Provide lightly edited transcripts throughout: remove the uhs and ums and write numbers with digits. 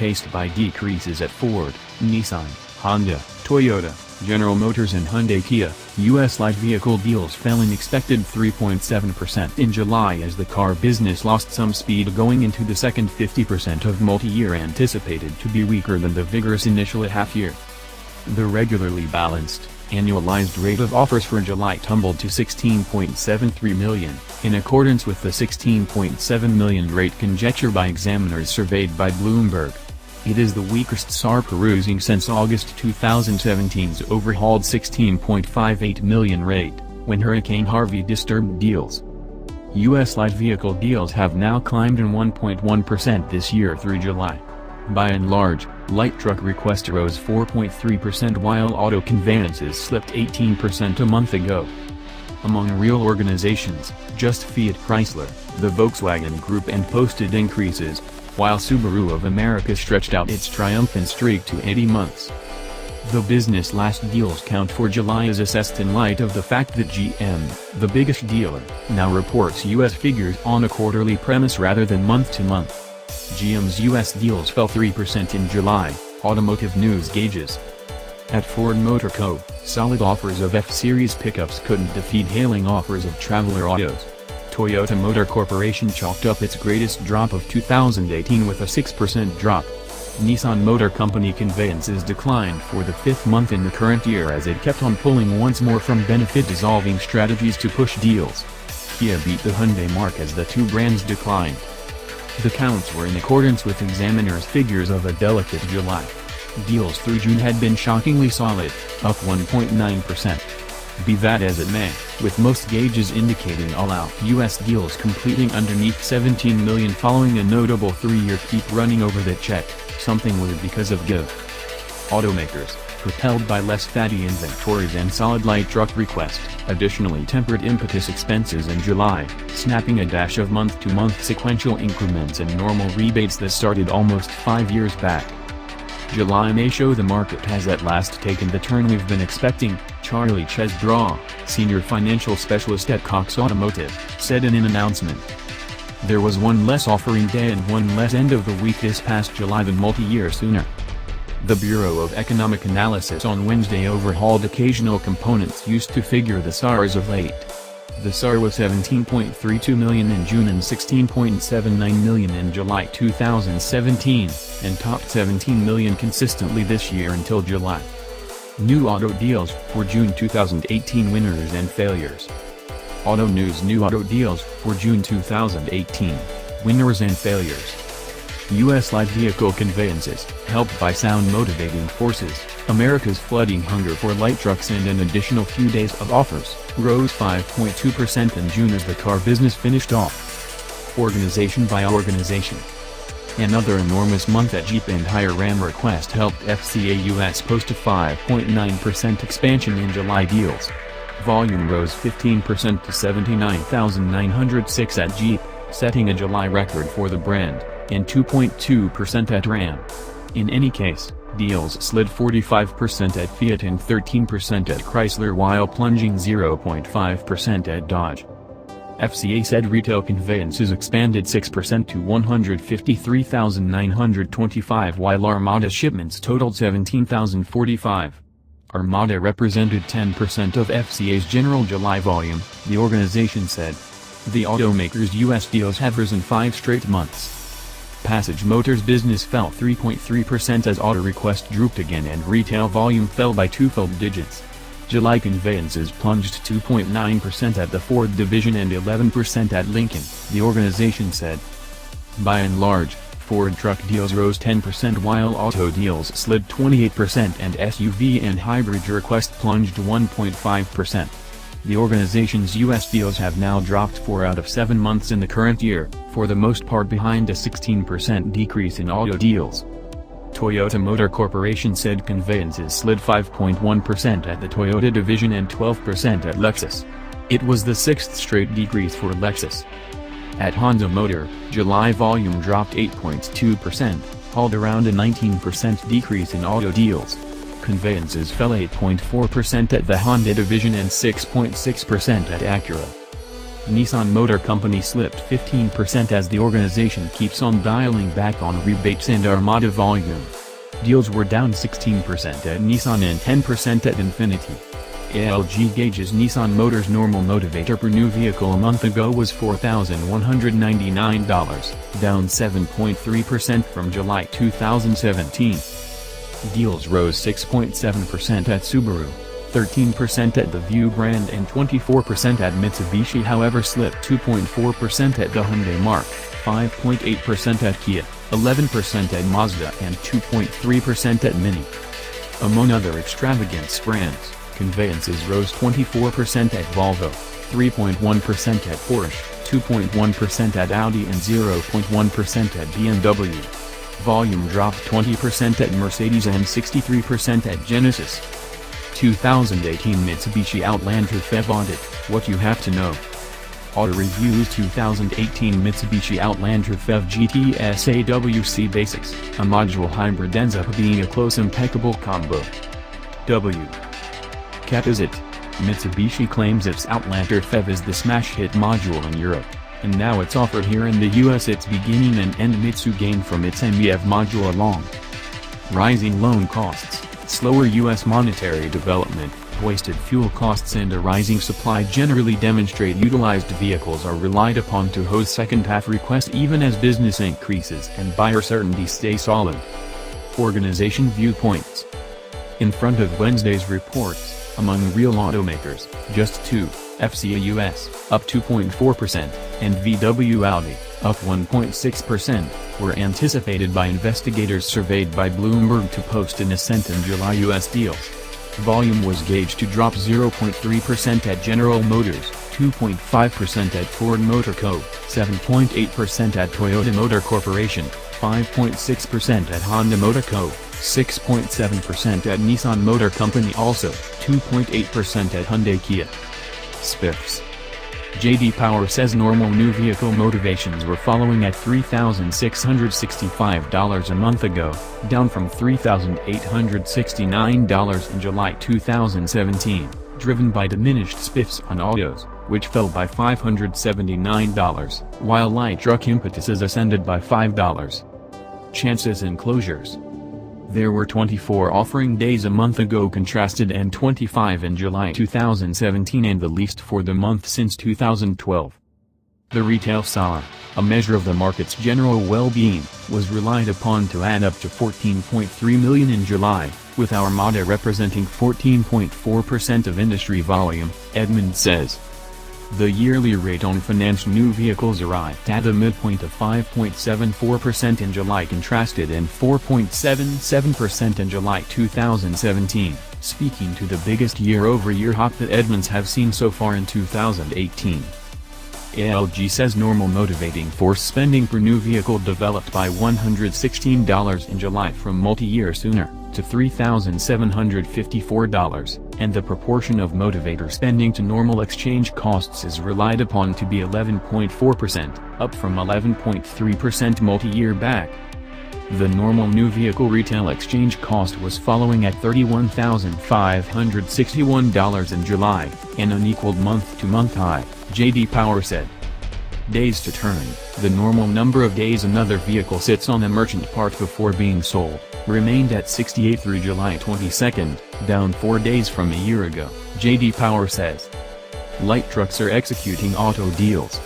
outpaced by decreases at Ford, Nissan, Honda, Toyota, General Motors and Hyundai Kia. U.S. light vehicle deals fell an expected 3.7% in July as the car business lost some speed going into the second 50% of multi-year anticipated to be weaker than the vigorous initial at half-year. The regularly balanced, annualized rate of offers for July tumbled to 16.73 million, in accordance with the 16.7 million rate conjecture by examiners surveyed by Bloomberg. It is the weakest SAR perusing since August 2017's overhauled 16.58 million rate, when Hurricane Harvey disturbed deals. U.S. light vehicle deals have now climbed in 1.1% this year through July. By and large, light truck requests rose 4.3% while auto conveyances slipped 18% a month ago. Among real organizations, just Fiat Chrysler, the Volkswagen Group posted increases, while Subaru of America stretched out its triumphant streak to 80 months. The business last deals count for July is assessed in light of the fact that GM, the biggest dealer, now reports U.S. figures on a quarterly premise rather than month-to-month. GM's U.S. deals fell 3% in July, Automotive News gauges. At Ford Motor Co., solid offers of F-Series pickups couldn't defeat hailing offers of Traveler autos. Toyota Motor Corporation chalked up its greatest drop of 2018 with a 6% drop. Nissan Motor Company conveyances declined for the fifth month in the current year as it kept on pulling once more from benefit-dissolving strategies to push deals. Kia beat the Hyundai mark as the two brands declined. The counts were in accordance with examiners' figures of a delicate July. Deals through June had been shockingly solid, up 1.9%. Be that as it may, with most gauges indicating all-out U.S. deals completing underneath 17 million following a notable three-year keep running over that check, something weird because of Give. Automakers, propelled by less fatty inventories and solid light truck requests, additionally tempered impetus expenses in July, snapping a dash of month-to-month sequential increments and normal rebates that started almost 5 years back. July may show the market has at last taken the turn we've been expecting, Charlie Chesbrough, senior financial specialist at Cox Automotive, said in an announcement. There was one less offering day and one less end of the week this past July than multi-year sooner. The Bureau of Economic Analysis on Wednesday overhauled occasional components used to figure the SARs of late. The SAR was 17.32 million in June and 16.79 million in July 2017, and topped 17 million consistently this year until July. New auto deals for June 2018 winners and failures. Auto News New auto deals for June 2018, winners and failures. U.S. light vehicle conveyances, helped by sound motivating forces, America's flooding hunger for light trucks and an additional few days of offers, rose 5.2% in June as the car business finished off. Organization by organization. Another enormous month at Jeep and higher Ram request helped FCA US post a 5.9% expansion in July deals. Volume rose 15% to 79,906 at Jeep, setting a July record for the brand, and 2.2% at Ram. In any case, deals slid 45% at Fiat and 13% at Chrysler while plunging 0.5% at Dodge. FCA said retail conveyances expanded 6% to 153,925 while Armada shipments totaled 17,045. Armada represented 10% of FCA's general July volume, the organization said. The automaker's U.S. deals have risen 5 straight months. Passage Motors business fell 3.3% as auto request drooped again and retail volume fell by twofold digits. July conveyances plunged 2.9% at the Ford division and 11% at Lincoln, the organization said. By and large, Ford truck deals rose 10% while auto deals slid 28% and SUV and hybrid request plunged 1.5%. The organization's U.S. deals have now dropped 4 out of 7 months in the current year, for the most part behind a 16% decrease in auto deals. Toyota Motor Corporation said conveyances slid 5.1% at the Toyota division and 12% at Lexus. It was the 6th straight decrease for Lexus. At Honda Motor, July volume dropped 8.2%, hauled around a 19% decrease in auto deals. Conveyances fell 8.4% at the Honda division and 6.6% at Acura. Nissan Motor Company slipped 15% as the organization keeps on dialing back on rebates and Armada volume. Deals were down 16% at Nissan and 10% at Infiniti. ALG gauges Nissan Motors' normal motivator per new vehicle a month ago was $4,199, down 7.3% from July 2017. Deals rose 6.7% at Subaru, 13% at the View brand and 24% at Mitsubishi, however slipped 2.4% at the Hyundai Mark, 5.8% at Kia, 11% at Mazda and 2.3% at Mini. Among other extravagance brands, conveyances rose 24% at Volvo, 3.1% at Porsche, 2.1% at Audi and 0.1% at BMW. Volume dropped 20% at Mercedes and 63% at Genesis. 2018 Mitsubishi Outlander PHEV Audit, what you have to know. Auto Review's 2018 Mitsubishi Outlander PHEV GT SAWC Basics, a module hybrid ends up being a close impeccable combo. Cat is it? Mitsubishi claims its Outlander PHEV is the smash hit module in Europe, and now it's offered here in the US. Its beginning and end Mitsu gained from its MEV module along rising loan costs, slower US monetary development, wasted fuel costs and a rising supply generally demonstrate utilized vehicles are relied upon to host second-half requests even as business increases and buyer certainty stays solid. Organization viewpoints. In front of Wednesday's reports, among real automakers, just two, FCA US, up 2.4%, and VW Audi, up 1.6%, were anticipated by investigators surveyed by Bloomberg to post an ascent in July US deals. Volume was gauged to drop 0.3% at General Motors, 2.5% at Ford Motor Co., 7.8% at Toyota Motor Corporation, 5.6% at Honda Motor Co., 6.7% at Nissan Motor Company, also 2.8% at Hyundai Kia. SPIFs. J.D. Power says normal new vehicle motivations were following at $3,665 a month ago, down from $3,869 in July 2017, driven by diminished SPIFs on autos, which fell by $579, while light truck impetuses ascended by $5. Chances and closures. There were 24 offering days a month ago contrasted and 25 in July 2017 and the least for the month since 2012. The retail SAAR, a measure of the market's general well-being, was relied upon to add up to 14.3 million in July, with Armada representing 14.4% of industry volume, Edmunds says. The yearly rate on financed new vehicles arrived at a midpoint of 5.74% in July contrasted and 4.77% in July 2017, speaking to the biggest year-over-year hop that Edmunds have seen so far in 2018. ALG says normal motivating force spending per new vehicle developed by $116 in July from multi-year sooner, to $3,754, and the proportion of motivator spending to normal exchange costs is relied upon to be 11.4%, up from 11.3% multi-year back. The normal new vehicle retail exchange cost was following at $31,561 in July, an unequaled month-to-month high, J.D. Power said. Days to turn, the normal number of days another vehicle sits on a merchant park before being sold, remained at 68 through July 22, down 4 days from a year ago, J.D. Power says. Light trucks are executing auto deals.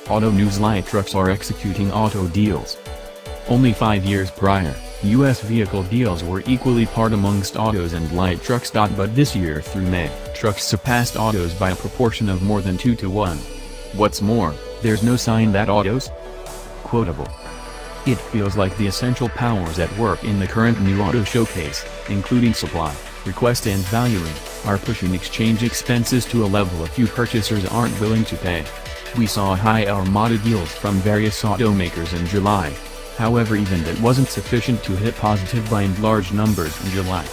Auto News. Light trucks are executing auto deals. Only 5 years prior, U.S. vehicle deals were equally part amongst autos and light trucks. But this year through May, trucks surpassed autos by a proportion of more than 2 to 1. What's more, there's no sign that autos? Quotable. It feels like the essential powers at work in the current new auto showcase, including supply, request and valuing, are pushing exchange expenses to a level a few purchasers aren't willing to pay. We saw high Armada deals from various automakers in July. However, even that wasn't sufficient to hit positive by in large numbers in July.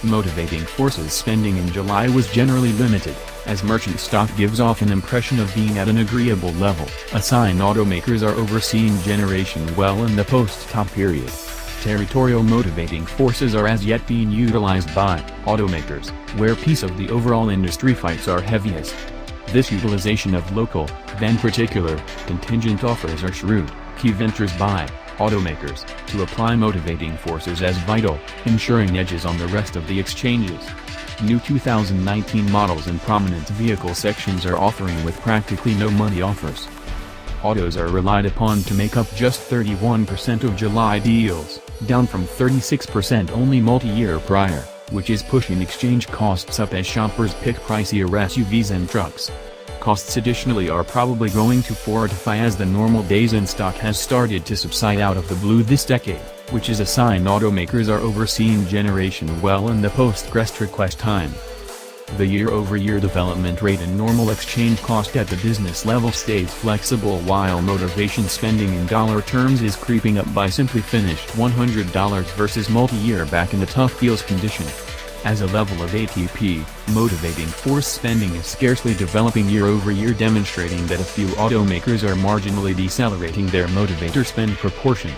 Motivating forces spending in July was generally limited, as merchant stock gives off an impression of being at an agreeable level, a sign automakers are overseeing generation well in the post-top period. Territorial motivating forces are as yet being utilized by automakers, where piece of the overall industry fights are heaviest. This utilization of local, then particular, contingent offers are shrewd, key ventures by automakers to apply motivating forces as vital, ensuring edges on the rest of the exchanges. New 2019 models in prominent vehicle sections are offering with practically no money offers. Autos are relied upon to make up just 31% of July deals, down from 36% only multi-year prior, which is pushing exchange costs up as shoppers pick pricier SUVs and trucks. Costs additionally are probably going to fortify as the normal days in stock has started to subside out of the blue this decade, which is a sign automakers are overseeing generation well in the post-crest request time. The year-over-year development rate and normal exchange cost at the business level stays flexible while motivation spending in dollar terms is creeping up by simply finished $100 versus multi-year back in the tough deals condition. As a level of ATP, motivating force spending is scarcely developing year-over-year, demonstrating that a few automakers are marginally decelerating their motivator spend proportion.